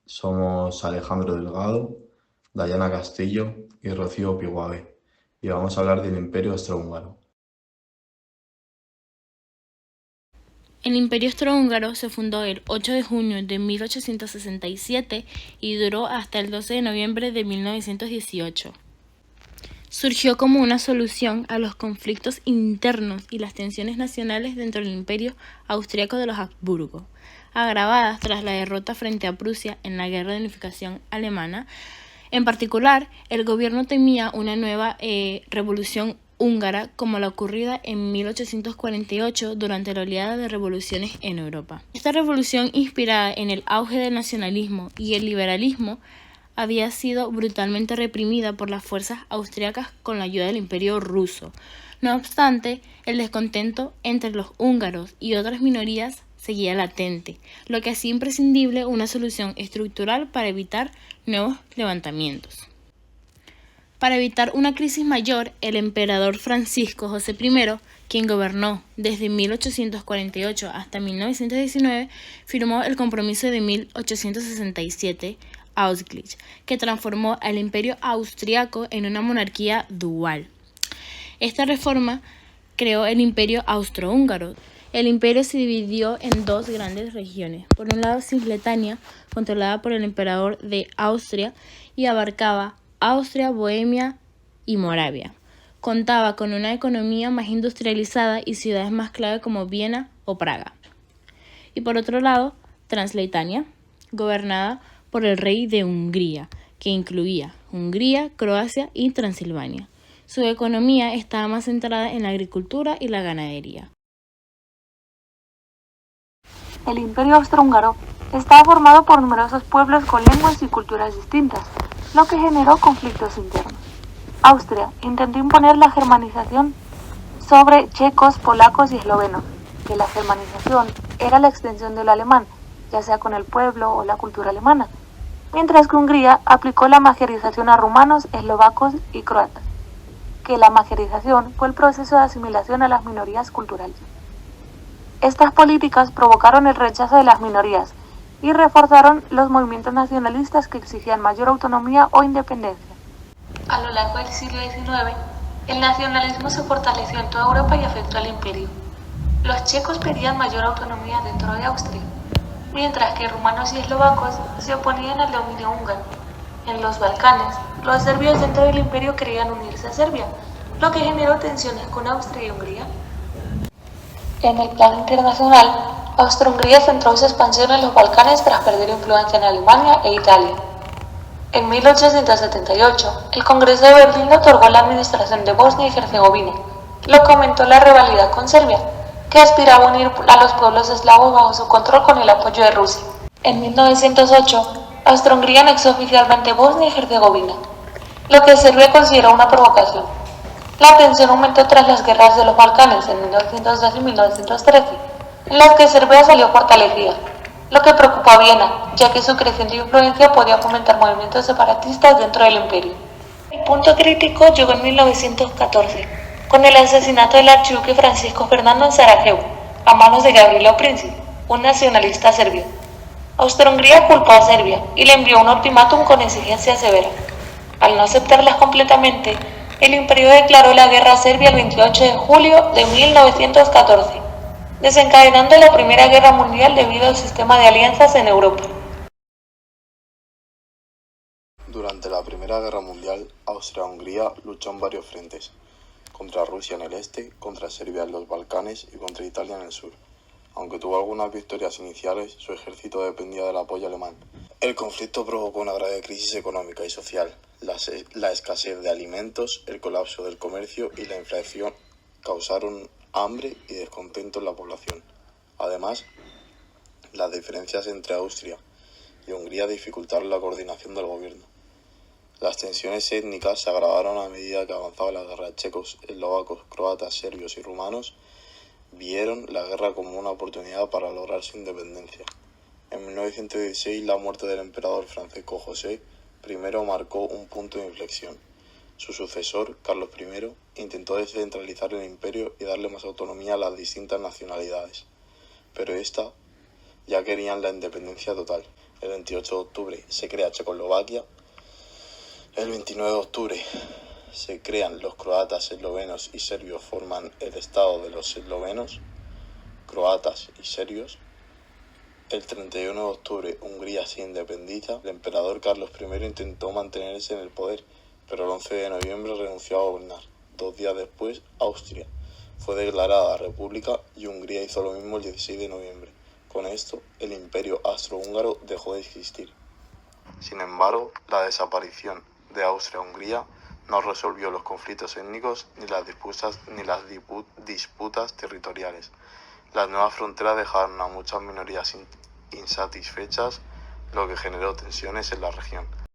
Somos Alejandro Delgado, Dayana Castillo y Rocío Piguave, y vamos a hablar del Imperio Austrohúngaro. El Imperio Austrohúngaro se fundó el 8 de junio de 1867 y duró hasta el 12 de noviembre de 1918. Surgió como una solución a los conflictos internos y las tensiones nacionales dentro del Imperio Austriaco de los Habsburgo, agravadas tras la derrota frente a Prusia en la Guerra de Unificación Alemana. En particular, el gobierno temía una nueva revolución húngara como la ocurrida en 1848 durante la oleada de revoluciones en Europa. Esta revolución, inspirada en el auge del nacionalismo y el liberalismo, había sido brutalmente reprimida por las fuerzas austriacas con la ayuda del Imperio ruso. No obstante, el descontento entre los húngaros y otras minorías seguía latente, lo que hacía imprescindible una solución estructural para evitar nuevos levantamientos. Para evitar una crisis mayor, el emperador Francisco José I, quien gobernó desde 1848 hasta 1919, firmó el Compromiso de 1867, Auschwitz, que transformó al Imperio Austriaco en una monarquía dual. Esta reforma creó el Imperio Austrohúngaro. El imperio se dividió en dos grandes regiones. Por un lado, Cisleitania, controlada por el emperador de Austria, y abarcaba Austria, Bohemia y Moravia. Contaba con una economía más industrializada y ciudades más clave como Viena o Praga. Y por otro lado, Transleitania, gobernada por el rey de Hungría, que incluía Hungría, Croacia y Transilvania. Su economía estaba más centrada en la agricultura y la ganadería. El Imperio Austrohúngaro estaba formado por numerosos pueblos con lenguas y culturas distintas, lo que generó conflictos internos. Austria intentó imponer la germanización sobre checos, polacos y eslovenos, que la germanización era la extensión del alemán, ya sea con el pueblo o la cultura alemana, mientras que Hungría aplicó la magyarización a rumanos, eslovacos y croatas, que la magyarización fue el proceso de asimilación a las minorías culturales. Estas políticas provocaron el rechazo de las minorías y reforzaron los movimientos nacionalistas que exigían mayor autonomía o independencia. A lo largo del siglo XIX, el nacionalismo se fortaleció en toda Europa y afectó al imperio. Los checos pedían mayor autonomía dentro de Austria, mientras que rumanos y eslovacos se oponían al dominio húngaro. En los Balcanes, los serbios dentro del imperio querían unirse a Serbia, lo que generó tensiones con Austria y Hungría. En el plano internacional, Austro-Hungría centró su expansión en los Balcanes tras perder influencia en Alemania e Italia. En 1878, el Congreso de Berlín le otorgó la administración de Bosnia y Herzegovina, lo que aumentó la rivalidad con Serbia, que aspiraba a unir a los pueblos eslavos bajo su control con el apoyo de Rusia. En 1908, Austro-Hungría anexó oficialmente Bosnia y Herzegovina, lo que Serbia consideró una provocación. La tensión aumentó tras las guerras de los Balcanes en 1912 y 1913, en las que Serbia salió fortalecida, lo que preocupó a Viena, ya que su creciente influencia podía fomentar movimientos separatistas dentro del imperio. El punto crítico llegó en 1914, con el asesinato del archiduque Francisco Fernando en Sarajevo, a manos de Gavrilo Princip, un nacionalista serbio. Austro-Hungría culpó a Serbia y le envió un ultimátum con exigencias severas. Al no aceptarlas completamente, el imperio declaró la guerra a Serbia el 28 de julio de 1914, desencadenando la Primera Guerra Mundial debido al sistema de alianzas en Europa. Durante la Primera Guerra Mundial, Austria-Hungría luchó en varios frentes, contra Rusia en el este, contra Serbia en los Balcanes y contra Italia en el sur. Aunque tuvo algunas victorias iniciales, su ejército dependía del apoyo alemán. El conflicto provocó una grave crisis económica y social. La escasez de alimentos, el colapso del comercio y la inflación causaron hambre y descontento en la población. Además, las diferencias entre Austria y Hungría dificultaron la coordinación del gobierno. Las tensiones étnicas se agravaron a medida que avanzaba la guerra. Checos, eslovacos, croatas, serbios y rumanos vieron la guerra como una oportunidad para lograr su independencia. En 1916, la muerte del emperador Francisco José I marcó un punto de inflexión. Su sucesor, Carlos I, intentó descentralizar el imperio y darle más autonomía a las distintas nacionalidades, pero éstas ya querían la independencia total. El 28 de octubre se crea Checoslovaquia. El 29 de octubre se crean los croatas, eslovenos y serbios, forman el Estado de los eslovenos, croatas y serbios. El 31 de octubre Hungría se independiza. El emperador Carlos I intentó mantenerse en el poder, pero el 11 de noviembre renunció a gobernar. 2 días después, Austria fue declarada república y Hungría hizo lo mismo el 16 de noviembre. Con esto, el imperio austrohúngaro dejó de existir. Sin embargo, la desaparición de Austria-Hungría no resolvió los conflictos étnicos ni las disputas territoriales. Las nuevas fronteras dejaron a muchas minorías insatisfechas, lo que generó tensiones en la región.